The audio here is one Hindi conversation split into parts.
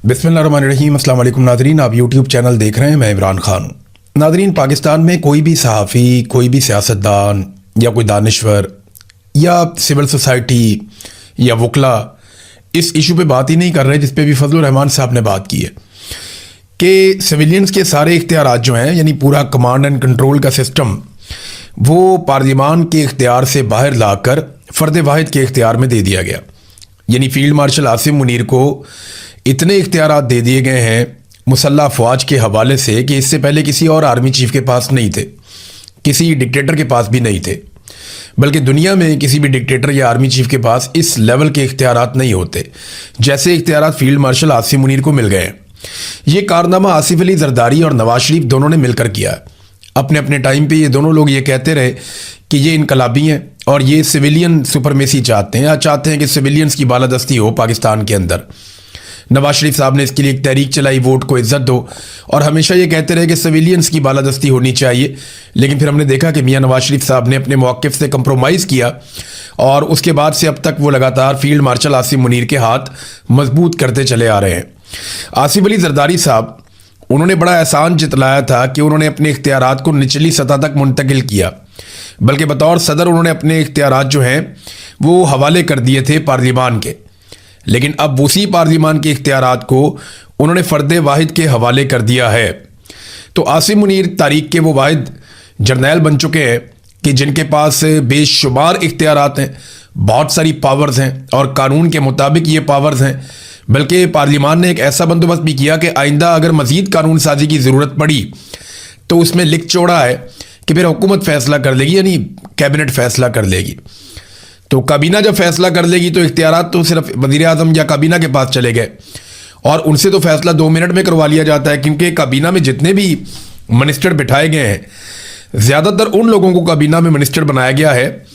बिस्मिल्लाहिर्रहमानिर्रहीम। अस्सलाम वालेकुम नाज़रीन, आप यूट्यूब चैनल देख रहे हैं। मैं इमरान खान हूँ। नाज़रीन, पाकिस्तान में कोई भी सहाफ़ी, कोई भी सियासतदान या कोई दानिश्वर या सिविल सोसाइटी या वकला इस इशू पे बात ही नहीं कर रहे जिस पे भी फजलुर रहमान साहब ने बात की है कि सिविलियंस के सारे इख्तियारात जो हैं, यानी पूरा कमांड एंड कंट्रोल का सिस्टम, वो पार्लियामान के इख्तियार से बाहर लाकर फ़र्द वाहिद के इख्तियार में दे दिया गया। यानी फील्ड मार्शल आसिम मुनीर को इतने इख्तियारात दे दिए गए हैं मुसल्लह अफवाज के हवाले से कि इससे पहले किसी और आर्मी चीफ के पास नहीं थे, किसी डिक्टेटर के पास भी नहीं थे, बल्कि दुनिया में किसी भी डिक्टेटर या आर्मी चीफ के पास इस लेवल के इख्तियारात नहीं होते जैसे इख्तियारात फील्ड मार्शल आसिम मुनीर को मिल गए हैं। ये कारनामा आसिफ अली जरदारी और नवाज शरीफ दोनों ने मिलकर किया है। अपने अपने टाइम पे ये दोनों लोग ये कहते रहे कि ये इनकलाबी हैं और ये सिविलियन सुपरमेसी चाहते हैं या चाहते हैं कि सिविलियंस की बालादस्ती हो पाकिस्तान के अंदर। नवाज शरीफ साहब ने इसके लिए एक तहरीक चलाई, वोट को इज्जत दो, और हमेशा ये कहते रहे कि सिविलियंस की बालादस्ती होनी चाहिए। लेकिन फिर हमने देखा कि मियां नवाज शरीफ साहब ने अपने मौक़िफ़ से कंप्रोमाइज़ किया और उसके बाद से अब तक वो लगातार फील्ड मार्शल आसिम मुनीर के हाथ मजबूत करते चले आ रहे हैं। आसिफ अली जरदारी साहब, उन्होंने बड़ा एहसान जतलाया था कि उन्होंने अपने इख्तियारात को निचली सतह तक मुंतकिल किया, बल्कि बतौर सदर उन्होंने अपने इख्तियारात जो हैं वो हवाले कर दिए थे पार्लियामान के। लेकिन अब उसी पार्लियामान के इख्तियारात को उन्होंने फ़र्द वाहिद के हवाले कर दिया है। तो आसिम मुनीर तारीख के वो वाहिद जर्नैल बन चुके हैं कि जिनके पास बेशुमार इख्तियारात हैं, बहुत सारी पावर्स हैं, और कानून के मुताबिक ये पावर्स हैं। बल्कि पार्लियामान ने एक ऐसा बंदोबस्त भी किया कि आइंदा अगर मज़ीद कानून साजी की ज़रूरत पड़ी तो उसमें लिख छोड़ा है कि फिर हुकूमत फ़ैसला कर लेगी, यानी कैबिनेट फ़ैसला कर लेगी। तो काबीना जब फैसला कर लेगी तो इख्तियारात तो सिर्फ वज़ीर आज़म या काबीना के पास चले गए, और उनसे तो फैसला 2 मिनट में करवा लिया जाता है, क्योंकि काबीना में जितने भी मिनिस्टर बिठाए गए हैं, ज़्यादातर उन लोगों को काबीना में मिनिस्टर बनाया गया है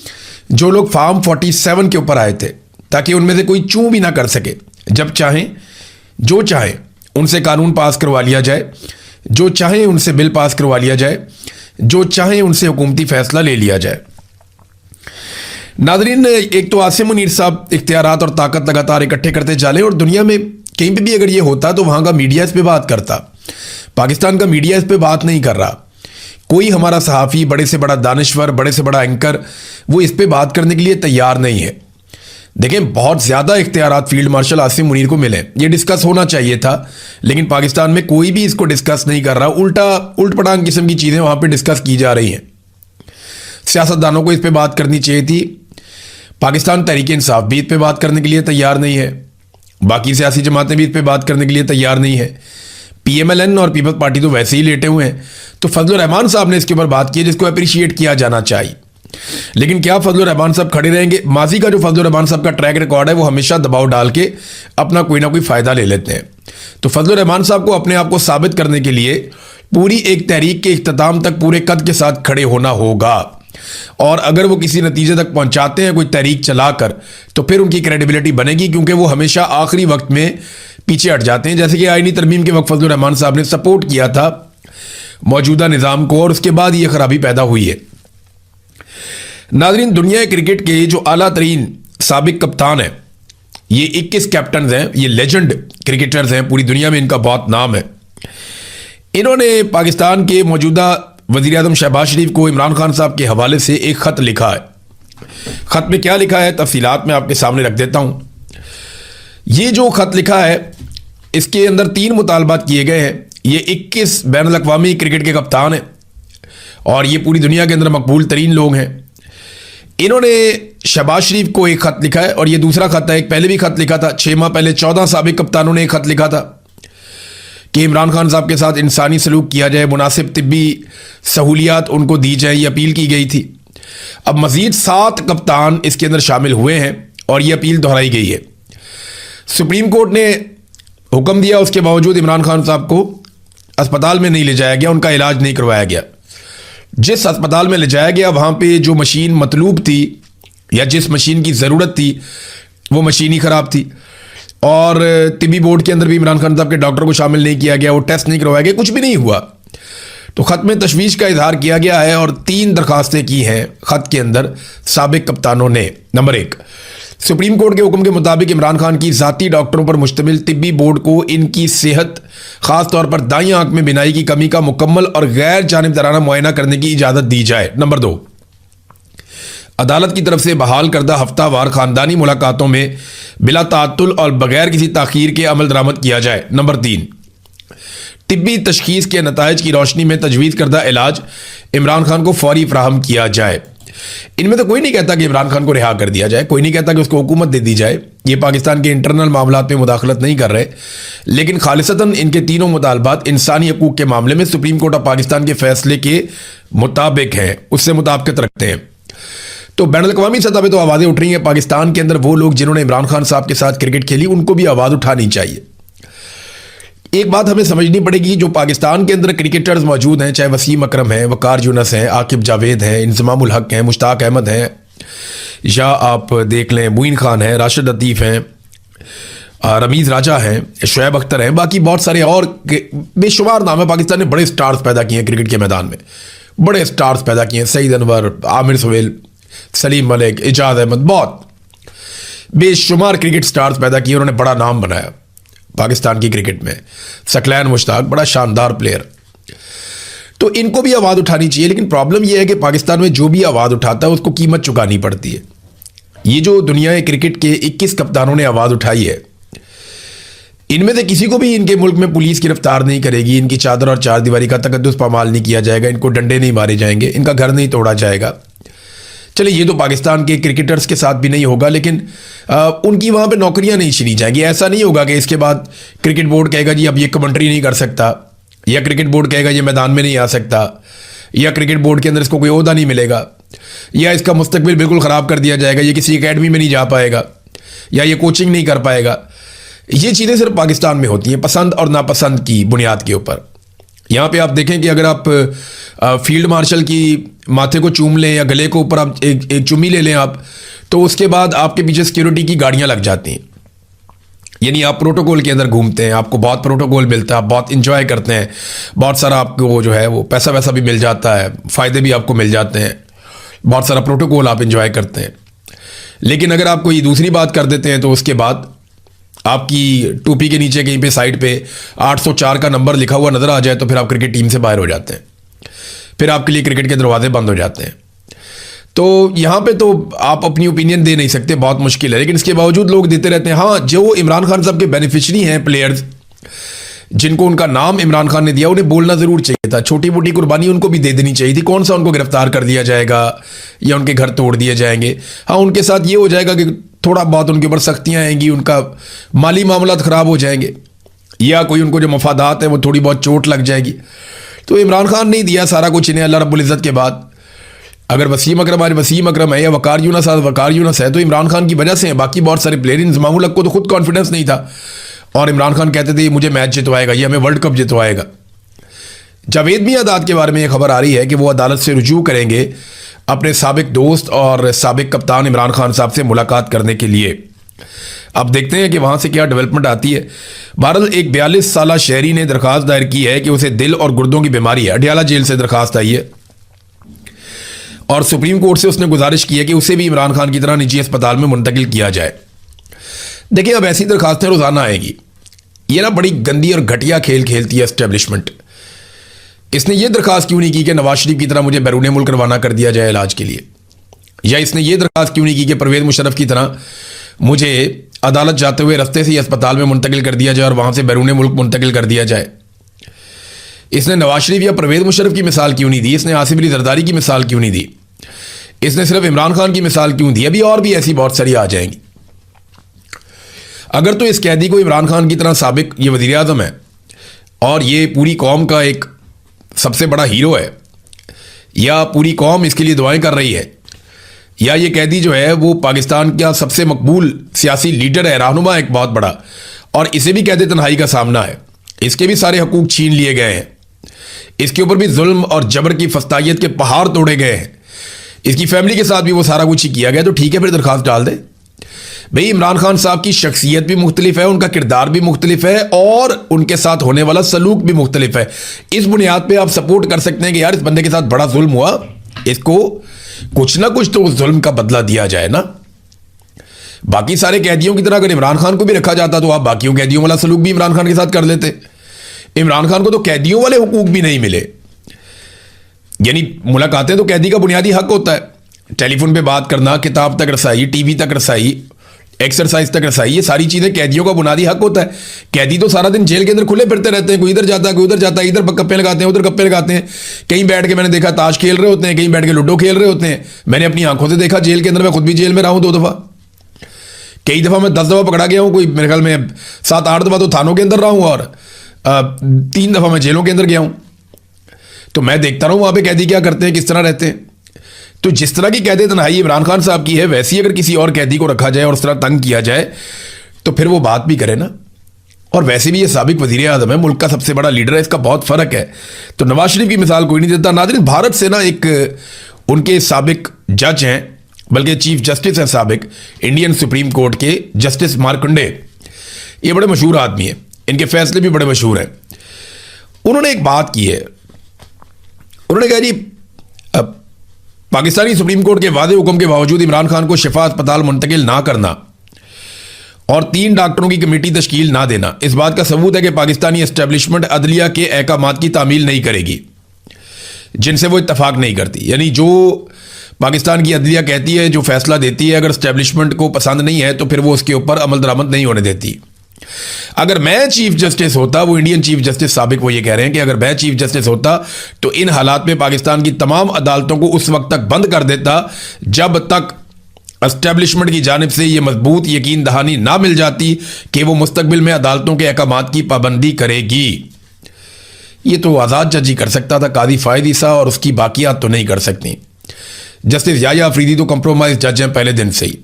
जो लोग फार्म 47 के ऊपर आए थे, ताकि उनमें से कोई चूं भी ना कर सके। जब चाहें, जो चाहें उनसे कानून पास करवा लिया जाए, जो चाहें उनसे बिल पास करवा लिया जाए, जो चाहें उनसे हुकूमती फ़ैसला ले लिया जाए। नाज़रीन, एक तो आसिम मुनीर साहब इख्तियारात और ताकत लगातार इकट्ठे करते चले, और दुनिया में कहीं पे भी अगर ये होता तो वहाँ का मीडिया इस पे बात करता। पाकिस्तान का मीडिया इस पे बात नहीं कर रहा। कोई हमारा सहाफ़ी, बड़े से बड़ा दानिश्वर, बड़े से बड़ा एंकर, वो इस पे बात करने के लिए तैयार नहीं है। देखें, बहुत ज़्यादा इख्तियारात फील्ड मार्शल आसिम मुनीर को मिले, ये डिस्कस होना चाहिए था, लेकिन पाकिस्तान में कोई भी इसको डिस्कस नहीं कर रहा। उल्ट पटांग किस्म की चीज़ें वहाँ पर डिस्कस की जा रही हैं। सियासतदानों को इस पर बात करनी चाहिए थी। पाकिस्तान तहरीक इंसाफ भी इस पे बात करने के लिए तैयार नहीं है, बाकी सियासी जमातें भी इस पे बात करने के लिए तैयार नहीं है। PMLN और पीपल्स पार्टी तो वैसे ही लेटे हुए हैं। तो फजलुर रहमान साहब ने इसके ऊपर बात की, जिसको अप्रिशिएट किया जाना चाहिए। लेकिन क्या फजलुर रहमान साहब खड़े रहेंगे? माजी का जो फजलुर रहमान साहब का ट्रैक रिकॉर्ड है, वो हमेशा दबाव डाल के अपना कोई ना कोई फ़ायदा ले लेते हैं। तो फजलुर रहमान साहब को अपने आप को साबित करने के लिए पूरी एक तहरीक के इख्तिताम तक पूरे कद के साथ खड़े होना होगा, और अगर वो किसी नतीजे तक पहुंचाते हैं कोई तहरीक चलाकर, तो फिर उनकी क्रेडिबिलिटी बनेगी, क्योंकि वो हमेशा आखिरी वक्त में पीछे हट जाते हैं। जैसे कि आईनी तरमीम के वक्त फजलुर रहमान साहब ने सपोर्ट किया था मौजूदा निज़ाम को, और उसके बाद ये खराबी पैदा हुई है। नाज़रीन, दुनिया क्रिकेट के जो आला तरीन साबिक कप्तान हैं, ये 21 कैप्टन हैं, ये लेजेंड क्रिकेटर्स हैं, पूरी दुनिया में इनका बहुत नाम है। इन्होंने पाकिस्तान के मौजूदा वज़ीर आज़म शहबाज शरीफ को इमरान खान साहब के हवाले से एक ख़त लिखा है। ख़त में क्या लिखा है, तफसीलात मैं आपके सामने रख देता हूँ। ये जो ख़त लिखा है, इसके अंदर 3 मुतालबात किए गए हैं। ये 21 बैनुल अक़वामी क्रिकेट के कप्तान हैं और ये पूरी दुनिया के अंदर मकबूल तरीन लोग हैं। इन्होंने शहबाज शरीफ को एक ख़त लिखा है, और ये दूसरा ख़त है। एक पहले भी ख़त लिखा था, 6 माह पहले 14 साबिक कप्तानों ने एक ख़त लिखा था कि इमरान खान साहब के साथ इंसानी सलूक किया जाए, मुनासिब तिब्बी सहूलियात उनको दी जाए, ये अपील की गई थी। अब मज़ीद 7 कप्तान इसके अंदर शामिल हुए हैं और ये अपील दोहराई गई है। सुप्रीम कोर्ट ने हुक्म दिया, उसके बावजूद इमरान खान साहब को अस्पताल में नहीं ले जाया गया, उनका इलाज नहीं करवाया गया। जिस अस्पताल में ले जाया गया, वहाँ पे जो मशीन मतलूब थी या जिस मशीन की ज़रूरत थी, वो मशीन ही ख़राब थी, और तिब्बी बोर्ड के अंदर भी इमरान खान साहब के डॉक्टर को शामिल नहीं किया गया, वो टेस्ट नहीं करवाया गया, कुछ भी नहीं हुआ। तो ख़त में तशवीश का इजहार किया गया है और 3 दरखास्तें की हैं ख़त के अंदर साबिक कप्तानों ने। नंबर 1, सुप्रीम कोर्ट के हुक्म के मुताबिक इमरान खान की ज़ाती डॉक्टरों पर मुश्तमिल तिब्बी बोर्ड को इनकी सेहत, खास तौर पर दाईं आंख में बिनाई की कमी का मुकम्मल और गैर जानिबदाराना मुआयना करने की इजाज़त दी जाए। नंबर 2, अदालत की तरफ से बहाल करदा हफ्तावार खानदानी मुलाकातों में बिला ताअत्तुल और बगैर किसी ताखीर के अमल दरामद किया जाए। नंबर 3, तिब्बी तशखीस के नताइज की रोशनी में तजवीज़ करदा इलाज इमरान खान को फौरी फराहम किया जाए। इनमें तो कोई नहीं कहता कि इमरान खान को रिहा कर दिया जाए, कोई नहीं कहता कि उसको हुकूमत दे दी जाए, ये पाकिस्तान के इंटरनल मामलात में मुदाखलत नहीं कर रहे, लेकिन खालिसतन इनके तीनों मुतालबात इंसानी हकूक़ के मामले में सुप्रीम कोर्ट ऑफ पाकिस्तान के फैसले के मुताबिक हैं, उससे मुताबिकत रखते हैं। तो बैनुल-अक़वामी सतह पर तो आवाज़ें उठ रही हैं, पाकिस्तान के अंदर वो लोग जिन्होंने इमरान खान साहब के साथ क्रिकेट खेली उनको भी आवाज़ उठानी चाहिए। एक बात हमें समझनी पड़ेगी, जो पाकिस्तान के अंदर क्रिकेटर्स मौजूद हैं, चाहे वसीम अकरम हैं, वकार यूनस हैं, आकिब जावेद हैं, इंज़मामुल हक हैं, मुश्ताक अहमद हैं, या आप देख लें मुइन खान हैं, राशिद लतीफ़ हैं, रमीज़ राजा हैं, शुएब अख्तर हैं, बाकी बहुत सारे और बेशुमार नाम है। पाकिस्तान ने बड़े स्टार्स पैदा किए हैं क्रिकेट के मैदान में, बड़े स्टार्स पैदा किए हैं, सईद अनवर, आमिर सुहेल, सलीम मलिक, इजाज़ अहमद, बहुत बेशुमार क्रिकेट स्टार्स पैदा किए, उन्होंने बड़ा नाम बनाया पाकिस्तान की क्रिकेट में। सकलैन मुश्ताक बड़ा शानदार प्लेयर, तो इनको भी आवाज़ उठानी चाहिए। लेकिन प्रॉब्लम यह है कि पाकिस्तान में जो भी आवाज़ उठाता है उसको कीमत चुकानी पड़ती है। ये जो दुनिया क्रिकेट के 21 कप्तानों ने आवाज़ उठाई है, इनमें से किसी को भी इनके मुल्क में पुलिस गिरफ्तार नहीं करेगी, इनकी चादर और चार दीवारी का तकद्दुस पामाल नहीं किया जाएगा, इनको डंडे नहीं मारे जाएंगे, इनका घर नहीं तोड़ा जाएगा। चलिए, ये तो पाकिस्तान के क्रिकेटर्स के साथ भी नहीं होगा, लेकिन उनकी वहाँ पे नौकरियाँ नहीं छीनी जाएंगी। ऐसा नहीं होगा कि इसके बाद क्रिकेट बोर्ड कहेगा जी अब ये कमेंट्री नहीं कर सकता, या क्रिकेट बोर्ड कहेगा ये मैदान में नहीं आ सकता, या क्रिकेट बोर्ड के अंदर इसको कोई ओहदा नहीं मिलेगा, या इसका मुस्तकबिल बिल्कुल ख़राब कर दिया जाएगा, ये किसी एकेडमी में नहीं जा पाएगा, या ये कोचिंग नहीं कर पाएगा। ये चीज़ें सिर्फ पाकिस्तान में होती हैं, पसंद और नापसंद की बुनियाद के ऊपर। यहाँ पे आप देखें कि अगर आप फील्ड मार्शल की माथे को चूम लें या गले को ऊपर आप एक चुम्मी ले लें आप, तो उसके बाद आपके पीछे सिक्योरिटी की गाड़ियाँ लग जाती हैं। यानी आप प्रोटोकॉल के अंदर घूमते हैं, आपको बहुत प्रोटोकॉल मिलता है, आप बहुत इंजॉय करते हैं, बहुत सारा आपको जो है वो पैसा वैसा भी मिल जाता है, फ़ायदे भी आपको मिल जाते हैं, बहुत सारा प्रोटोकॉल आप इंजॉय करते हैं। लेकिन अगर आप कोई दूसरी बात कर देते हैं तो उसके बाद आपकी टोपी के नीचे कहीं पे साइड पे 804 का नंबर लिखा हुआ नज़र आ जाए तो फिर आप क्रिकेट टीम से बाहर हो जाते हैं, फिर आपके लिए क्रिकेट के दरवाजे बंद हो जाते हैं। तो यहाँ पे तो आप अपनी ओपिनियन दे नहीं सकते, बहुत मुश्किल है, लेकिन इसके बावजूद लोग देते रहते हैं। हाँ, जो इमरान खान साहब के बेनिफिशरी हैं, प्लेयर्स जिनको उनका नाम इमरान खान ने दिया, उन्हें बोलना ज़रूर चाहिए था, छोटी मोटी कुर्बानी उनको भी दे देनी चाहिए थी। कौन सा उनको गिरफ्तार कर दिया जाएगा या उनके घर तोड़ दिए जाएंगे। हाँ, उनके साथ ये हो जाएगा कि थोड़ा बहुत उनके ऊपर सख्तियाँ आएंगी, उनका माली मामला ख़राब हो जाएंगे, या कोई उनको जो मफादात है वो थोड़ी बहुत चोट लग जाएगी। तो इमरान खान ने दिया सारा कुछ इन्हें अल्लाह रब्बुल इज़्ज़त के बाद। अगर वसीम अकरम आज वसीम अकरम है या वकार यूनस आज वकार यूनस है तो इमरान खान की वजह से है। बाकी बहुत सारे प्लेयर, इंज़मामुल हक को तो खुद कॉन्फिडेंस नहीं था और इमरान खान कहते थे मुझे मैच जितवाएगा, ये हमें वर्ल्ड कप जितवाएगा। जावेद मियांदाद के बारे में यह खबर आ रही है कि वो अदालत से रुजू करेंगे अपने साबिक दोस्त और साबिक कप्तान इमरान खान साहब से मुलाकात करने के लिए। अब देखते हैं कि वहाँ से क्या डेवलपमेंट आती है। बहरहाल एक 42 साला शहरी ने दरख्वास्त दायर की है कि उसे दिल और गुर्दों की बीमारी है। अडियाला जेल से दरख्वास्त आई है और सुप्रीम कोर्ट से उसने गुजारिश की है कि उसे भी इमरान खान की तरह निजी अस्पताल में मुंतकिल किया जाए। देखिए, अब ऐसी दरखास्तें रोज़ाना आएगी। ये ना बड़ी गंदी और घटिया खेल खेलती है एस्टेब्लिशमेंट। इसने ये दरखास्त क्यों नहीं की कि नवाज शरीफ की तरह मुझे बैरून मुल्क रवाना कर दिया जाए इलाज के लिए, या इसने ये दरखास्त क्यों नहीं की कि परवेज़ मुशर्रफ की तरह मुझे अदालत जाते हुए रास्ते से ही अस्पताल में मुंतकिल कर दिया जाए और वहाँ से बैरून मुल्क मुंतकिल कर दिया जाए। इसने नवाज शरीफ या परवेज़ मुशर्रफ की मिसाल क्यों नहीं दी, इसने आसिफ अली जरदारी की मिसाल क्यों नहीं दी, इसने सिर्फ इमरान खान की मिसाल क्यों दी। अभी और भी ऐसी बहुत सारी आ जाएंगी। अगर तो इस कैदी को इमरान खान की तरह साबिक ये वज़ीर आज़म है और ये पूरी कौम का एक सबसे बड़ा हीरो है, या पूरी कौम इसके लिए दुआएं कर रही है, या ये कैदी जो है वो पाकिस्तान का सबसे मकबूल सियासी लीडर है, रहनुमा एक बहुत बड़ा, और इसे भी कैद तन्हाई का सामना है, इसके भी सारे हकूक़ छीन लिए गए हैं, इसके ऊपर भी जुल्म और जबर की फस्तायत के पहाड़ तोड़े गए हैं, इसकी फैमिली के साथ भी वो सारा कुछ ही किया गया, तो ठीक है फिर दरख्वास्त डाल दे। भाई, इमरान खान साहब की शख्सियत भी मुख्तलिफ है, उनका किरदार भी मुख्तलिफ है और उनके साथ होने वाला सलूक भी मुख्तलिफ है। इस बुनियाद पे आप सपोर्ट कर सकते हैं कि यार इस बंदे के साथ बड़ा जुल्म हुआ, इसको कुछ ना कुछ तो उस जुल्म का बदला दिया जाए ना। बाकी सारे कैदियों की तरह अगर इमरान खान को भी रखा जाता तो आप बाकियों कैदियों वाला सलूक भी इमरान खान के साथ कर लेते। इमरान खान को तो कैदियों वाले हुकूक भी नहीं मिले, यानी मुलाकातें तो कैदी का बुनियादी हक होता है, टेलीफोन पे बात करना, किताब तक रसाई, टीवी तक रसाई, एक्सरसाइज तक रसाई, ये सारी चीजें कैदियों का बुनियादी हक होता है। कैदी तो सारा दिन जेल के अंदर खुले फिरते रहते हैं, कोई इधर जाता है कोई उधर जाता है, इधर गप्पे लगाते हैं उधर गप्पे लगाते हैं, कहीं बैठ के मैंने देखा ताश खेल रहे होते हैं, कहीं बैठ के लूडो खेल रहे होते हैं। मैंने अपनी आंखों से देखा जेल के अंदर, मैं खुद भी जेल में रहा हूं 2 दफा, कई दफा मैं 10 दफा पकड़ा गया हूं, कोई मेरे ख्याल में 7-8 दफा तो थानों के अंदर रहा हूं और 3 दफा मैं जेलों के अंदर गया हूं। तो मैं देखता रहा हूं वहां पे कैदी क्या करते हैं, किस तरह रहते हैं। तो जिस तरह की कैद तन्हाई इमरान खान साहब की है, वैसी अगर किसी और कैदी को रखा जाए और उस तरह तंग किया जाए तो फिर वो बात भी करे ना। और वैसे भी ये साबिक वजीर आज़म है, मुल्क का सबसे बड़ा लीडर है, इसका बहुत फर्क है। तो नवाज शरीफ की मिसाल कोई नहीं देता। नाज़रीन, भारत से ना एक उनके साबिक जज हैं, बल्कि चीफ जस्टिस हैं साबिक इंडियन सुप्रीम कोर्ट के, जस्टिस मार्कंडे। ये बड़े मशहूर आदमी है, इनके फैसले भी बड़े मशहूर हैं। उन्होंने एक बात की है, उन्होंने कहा जी पाकिस्तानी सुप्रीम कोर्ट के वादे हुक्म के बावजूद इमरान खान को शिफा अस्पताल मुंतकिल ना करना और 3 डॉक्टरों की कमेटी तश्कील ना देना इस बात का सबूत है कि पाकिस्तानी एस्टेब्लिशमेंट अदलिया के अहकामात की तामील नहीं करेगी जिनसे वो इत्तफाक नहीं करती। यानी जो पाकिस्तान की अदलिया कहती है, जो फैसला देती है, अगर एस्टेब्लिशमेंट को पसंद नहीं है तो फिर वो उसके ऊपर अमल दरामद नहीं होने देती। अगर मैं चीफ जस्टिस होता, वो इंडियन चीफ जस्टिस साबिक वो ये कह रहे हैं कि अगर मैं चीफ जस्टिस होता तो इन हालात में पाकिस्तान की तमाम अदालतों को उस वक्त तक बंद कर देता जब तक एस्टेब्लिशमेंट की जानिब से ये मजबूत यकीन दहानी ना मिल जाती कि वो मुस्तकबिल में अदालतों के अहकामात की पाबंदी करेगी। ये तो आज़ाद जज ही कर सकता था, कादी फायद ईसा, और उसकी बाकियात तो नहीं कर सकती। जस्टिस याया अफरीदी तो कंप्रोमाइज जज हैं पहले दिन से ही।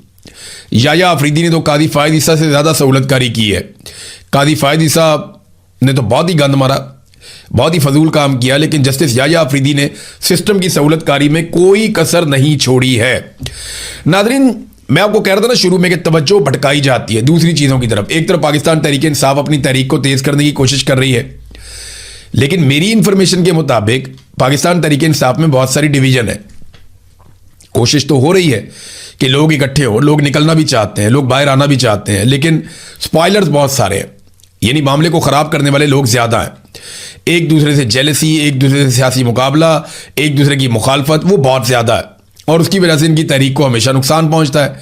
याया अफरीदी ने तो कादी फायद ईसा से ज़्यादा सहूलतकारी की है। कादी फायद ईसा ने तो बहुत ही गंद मारा, बहुत ही फजूल काम किया, लेकिन जस्टिस याया अफरीदी ने सिस्टम की सहूलतकारी में कोई कसर नहीं छोड़ी है। नाज़रीन, मैं आपको कह रहा था ना शुरू में कि तवज्जो भटकाई जाती है दूसरी चीज़ों की तरफ। एक तरफ पाकिस्तान तहरीक इंसाफ अपनी तहरीक को तेज़ करने की कोशिश कर रही है, लेकिन मेरी इंफॉर्मेशन के मुताबिक पाकिस्तान तहरीक इंसाफ में बहुत सारी डिवीजन है। कोशिश तो हो रही है कि लोग इकट्ठे हो, लोग निकलना भी चाहते हैं, लोग बाहर आना भी चाहते हैं, लेकिन स्पॉयलर्स बहुत सारे हैं, यानी मामले को ख़राब करने वाले लोग ज़्यादा हैं। एक दूसरे से जेलसी, एक दूसरे से सियासी मुकाबला, एक दूसरे की मुखालफत, वो बहुत ज़्यादा है और उसकी वजह से इनकी तहरीक को हमेशा नुकसान पहुंचता है।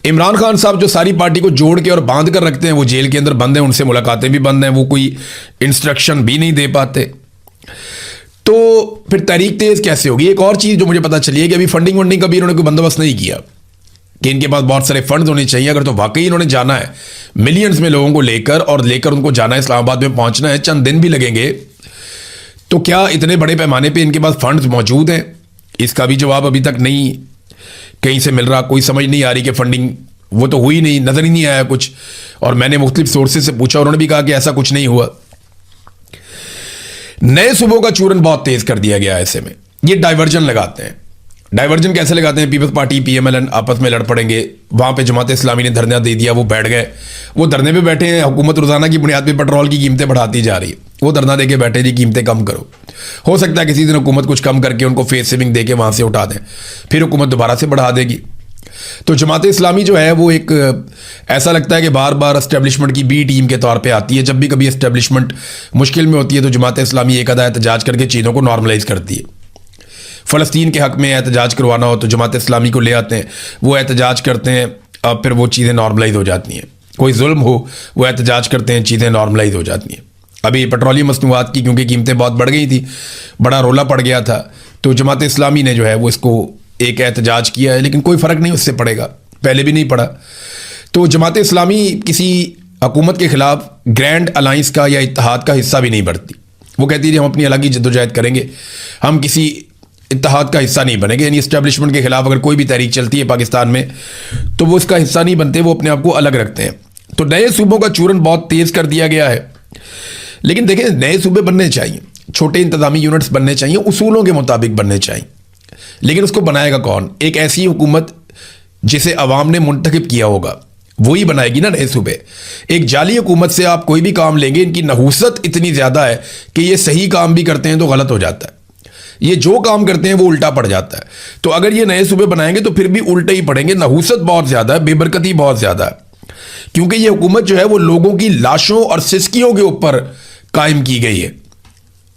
इमरान खान साहब जो सारी पार्टी को जोड़ के और बांध कर रखते हैं, वो जेल के अंदर बंद हैं, उनसे मुलाकातें भी बंद हैं, वो कोई इंस्ट्रक्शन भी नहीं दे पाते। तो फिर तहरीक तेज़ कैसे होगी? एक और चीज़ जो मुझे पता चली है कि अभी फंडिंग वंडिंग का भी इन्होंने कोई बंदोबस्त नहीं किया कि इनके पास बहुत सारे फंड्स होने चाहिए। अगर तो वाकई इन्होंने जाना है मिलियंस में लोगों को लेकर उनको जाना है, इस्लामाबाद में पहुंचना है, चंद दिन भी लगेंगे, तो क्या इतने बड़े पैमाने पे इनके पास फंड्स मौजूद हैं? इसका भी जवाब अभी तक नहीं कहीं से मिल रहा। कोई समझ नहीं आ रही कि फंडिंग वो तो हुई नहीं, नजर ही नहीं आया कुछ। और मैंने मुख्तलिफ सोर्सेज से पूछा, उन्होंने भी कहा कि ऐसा कुछ नहीं हुआ। नए सूबों का चूरन बहुत तेज कर दिया गया है। ऐसे में ये डाइवर्जन लगाते हैं। डाइवर्जन कैसे लगाते हैं? पीपल्स पार्टी पीएमएल आपस में लड़ पड़ेंगे, वहां पे जमात इस्लामी ने धरना दे दिया, वो बैठ गए, वो धरने पे बैठे हैं। हुकूमत रोजाना की बुनियाद पे पेट्रोल की कीमतें बढ़ाती जा रही है, वो धरना दे के बैठे जी कीमतें कम करो। हो सकता है किसी दिन हुकूमत कुछ कम करके उनको फेस सेविंग दे के वहां से उठा दें, फिर हुकूमत दोबारा से बढ़ा देगी। तो जमात इस्लामी जो है वो एक ऐसा लगता है कि बार बार एस्टेब्लिशमेंट की बी टीम के तौर पे आती है। जब भी कभी एस्टेब्लिशमेंट मुश्किल में होती है तो जमात इस्लामी एक आधा एहतजाज करके चीज़ों को नॉर्मलाइज करती है। फ़लस्तीन के हक़ में एहतजाज करवाना हो तो जमात इस्लामी को ले आते हैं, वो एहतजाज करते हैं, अब फिर वो चीज़ें नॉर्मलाइज हो जाती हैं। कोई जुल्म हो वो एहतजाज करते हैं, चीज़ें नॉर्मलाइज हो जाती हैं। अभी पेट्रोलियम मसनूआत की क्योंकि कीमतें बहुत बढ़ गई थी, बड़ा रोला पड़ गया था, तो जमात इस्लामी ने जो है वो इसको एक एहतजाज किया है, लेकिन कोई फ़र्क नहीं उससे पड़ेगा, पहले भी नहीं पड़ा। तो जमात इस्लामी किसी हुकूमत के ख़िलाफ़ ग्रैंड अलाइंस का या इत्तेहाद का हिस्सा भी नहीं बनती। वो कहती है हम अपनी अलग ही जद्दोजहद करेंगे, हम किसी इत्तेहाद का हिस्सा नहीं बनेंगे। यानी इस्टेब्लिशमेंट के खिलाफ अगर कोई भी तहरीक चलती है पाकिस्तान में तो वो उसका हिस्सा नहीं बनते, वो अपने आप को अलग रखते हैं। तो नए सूबों का चूरन बहुत तेज़ कर दिया गया है। लेकिन देखें, नए सूबे बनने चाहिए, छोटे इंतजामी यूनिट्स बनने चाहिए, उसूलों के मुताबिक बनने चाहिए, लेकिन उसको बनाएगा कौन? एक ऐसी हुकूमत जिसे अवाम ने मुंतखब किया होगा, वही बनाएगी ना नए सूबे। एक जाली हुकूमत से आप कोई भी काम लेंगे, इनकी नहूसत इतनी ज़्यादा है कि ये सही काम भी करते हैं तो गलत हो जाता है। ये जो काम करते हैं वो उल्टा पड़ जाता है। तो अगर ये नए सूबे बनाएंगे तो फिर भी उल्टे ही पड़ेंगे। नहुसत बहुत ज्यादा है, बेबरकती बहुत ज्यादा है, क्योंकि ये हुकूमत जो है वो लोगों की लाशों और सिसकियों के ऊपर कायम की गई है।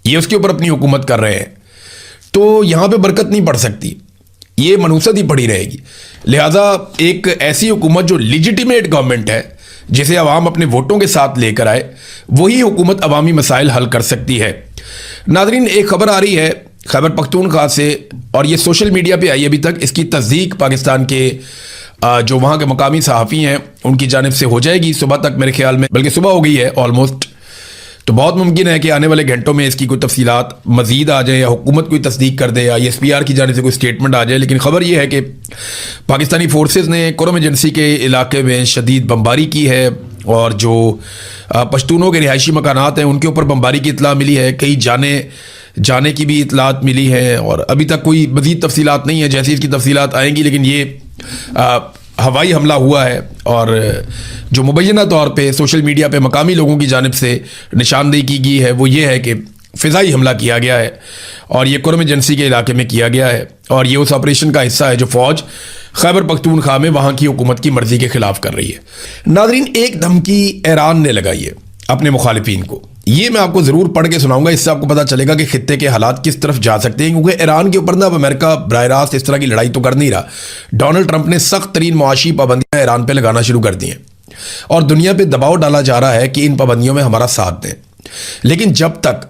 ये उसके ऊपर अपनी हुकूमत कर रहे हैं, तो यहां पे बरकत नहीं पड़ सकती, ये मनूसत ही पड़ी रहेगी। लिहाजा एक ऐसी हुकूमत जो लिजिटिमेट गवर्नमेंट है, जिसे अवाम अपने वोटों के साथ लेकर आए, वही हुकूमत अवामी मसाइल हल कर सकती है। नाजरीन, एक खबर आ रही है खैबर पख्तूनख्वा से, और ये सोशल मीडिया पे आई अभी तक। इसकी तस्दीक पाकिस्तान के जो वहाँ के मकामी सहाफ़ी हैं उनकी जानिब से हो जाएगी सुबह तक मेरे ख्याल में, बल्कि सुबह हो गई है ऑलमोस्ट। तो बहुत मुमकिन है कि आने वाले घंटों में इसकी कोई तफसीलात मज़ीद आ जाए, या हुकूमत कोई तस्दीक कर दे, या SPR की जानिब से कोई स्टेटमेंट आ जाए। लेकिन खबर यह है कि पाकिस्तानी फोर्सेस ने कुरम एजेंसी के इलाके में शदीद बमबारी की है, और जो पश्तूनों के रिहायशी मकानात हैं उनके ऊपर बमबारी की इतला मिली है। कई जाने की भी इतलात मिली है, और अभी तक कोई मज़ीद तफसीलात नहीं है। जैसे इसकी तफसीलात आएंगी, लेकिन ये हवाई हमला हुआ है, और जो मुबैना तौर पे सोशल मीडिया पे मकामी लोगों की जानिब से निशानदेही की गई है वो ये है कि फ़िज़ाई हमला किया गया है, और ये कुरम एजेंसी के इलाके में किया गया है, और ये उस ऑपरेशन का हिस्सा है जो फ़ौज खैबर पख्तूनख्वा में वहाँ की हुकूमत की मर्ज़ी के ख़िलाफ़ कर रही है। नाज़रीन, एक धमकी ईरान ने लगाई है अपने मुखालिफिन को। ये मैं आपको ज़रूर पढ़ के सुनाऊंगा, इससे आपको पता चलेगा कि खित्ते के हालात किस तरफ जा सकते हैं, क्योंकि ईरान के ऊपर ना अब अमेरिका बराह रास्त इस तरह की लड़ाई तो कर नहीं रहा। डोनाल्ड ट्रंप ने सख्त तरीन मुआशी पाबंदियां ईरान पर लगाना शुरू कर दी हैं, और दुनिया पर दबाव डाला जा रहा है कि इन पाबंदियों में हमारा साथ दें। लेकिन जब तक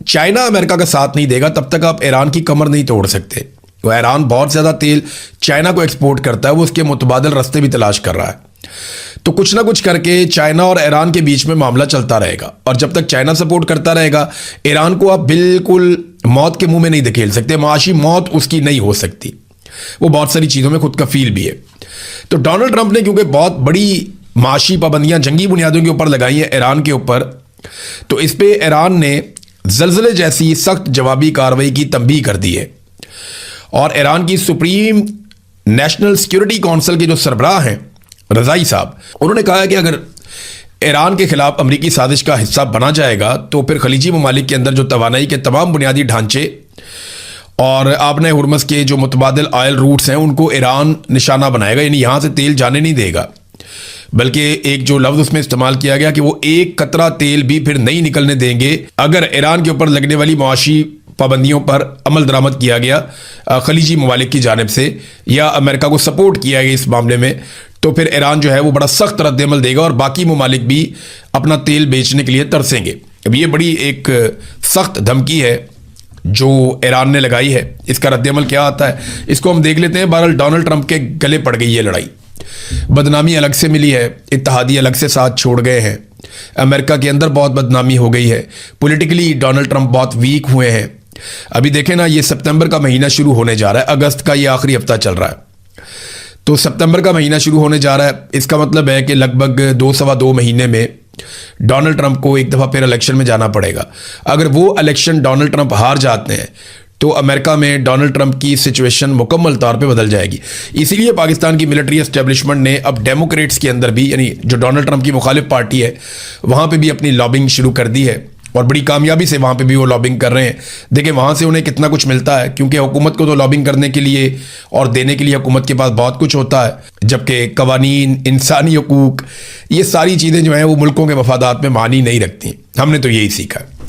चाइना अमेरिका का साथ नहीं देगा तब तक आप ईरान की कमर नहीं तोड़ सकते। वो ईरान बहुत ज़्यादा तेल चाइना को एक्सपोर्ट करता है, वो उसके मुतबादल रास्ते भी तलाश कर रहा है। तो कुछ ना कुछ करके चाइना और ईरान के बीच में मामला चलता रहेगा, और जब तक चाइना सपोर्ट करता रहेगा, ईरान को आप बिल्कुल मौत के मुंह में नहीं धकेल सकते। माशी मौत उसकी नहीं हो सकती, वो बहुत सारी चीज़ों में खुद कफील भी है। तो डोनाल्ड ट्रंप ने क्योंकि बहुत बड़ी माशी पाबंदियां जंगी बुनियादों के ऊपर लगाई हैं ईरान के ऊपर, तो इस पे ईरान ने ज़लज़ले जैसी सख्त जवाबी कार्रवाई की तंबीह कर दी है। और ईरान की सुप्रीम नेशनल सिक्योरिटी काउंसिल के जो सरबराह हैं रज़ाई साहब, उन्होंने कहा है कि अगर ईरान के खिलाफ अमरीकी साजिश का हिस्सा बना जाएगा तो फिर खलीजी ममालिक के अंदर जो तवानाई के तमाम बुनियादी ढांचे और आबने हुर्मस के जो मुतबादिल ऑयल रूट्स हैं उनको ईरान निशाना बनाएगा, यानी यहाँ से तेल जाने नहीं देगा। बल्कि एक जो लफ्ज़ उसमें इस्तेमाल किया गया कि वो एक कतरा तेल भी फिर नहीं निकलने देंगे अगर ईरान के ऊपर लगने वाली मुआशी पाबंदियों पर अमल दरामद किया गया खलीजी ममालिक की जानिब से, या अमेरिका को सपोर्ट किया गया इस मामले में, तो फिर ईरान जो है वो बड़ा सख्त रद्द-ए-अमल देगा और बाकी ममालिक भी अपना तेल बेचने के लिए तरसेंगे। अब ये बड़ी एक सख्त धमकी है जो ईरान ने लगाई है। इसका रद्द-ए-अमल क्या आता है इसको हम देख लेते हैं। बहरहाल डोनाल्ड ट्रंप के गले पड़ गई ये लड़ाई, बदनामी अलग से मिली है, इत्तेहादी अलग से साथ छोड़ गए हैं, अमेरिका के अंदर बहुत बदनामी हो गई है, पॉलिटिकली डोनाल्ड ट्रंप बहुत वीक हुए हैं। अभी देखें ना, ये सितंबर का महीना शुरू होने जा रहा है, अगस्त का ये आखिरी हफ्ता चल रहा है, तो सितंबर का महीना शुरू होने जा रहा है। इसका मतलब है कि लगभग 2-2.25 महीने में डोनाल्ड ट्रंप को एक दफ़ा फिर इलेक्शन में जाना पड़ेगा। अगर वो इलेक्शन डोनाल्ड ट्रंप हार जाते हैं तो अमेरिका में डोनाल्ड ट्रंप की सिचुएशन मुकम्मल तौर पे बदल जाएगी। इसीलिए पाकिस्तान की मिलिट्री एस्टेब्लिशमेंट ने अब डेमोक्रेट्स के अंदर भी, यानी जो डोनाल्ड ट्रंप की मुखालिफ पार्टी है, वहाँ पे भी अपनी लॉबिंग शुरू कर दी है, और बड़ी कामयाबी से वहाँ पे भी वो लॉबिंग कर रहे हैं। देखिए वहाँ से उन्हें कितना कुछ मिलता है, क्योंकि हुकूमत को तो लॉबिंग करने के लिए और देने के लिए हुकूमत के पास बहुत कुछ होता है, जबकि कवानीन, इंसानी हकूक, ये सारी चीज़ें जो हैं वो मुल्कों के मफादात में मानी नहीं रखती। हमने तो यही सीखा है।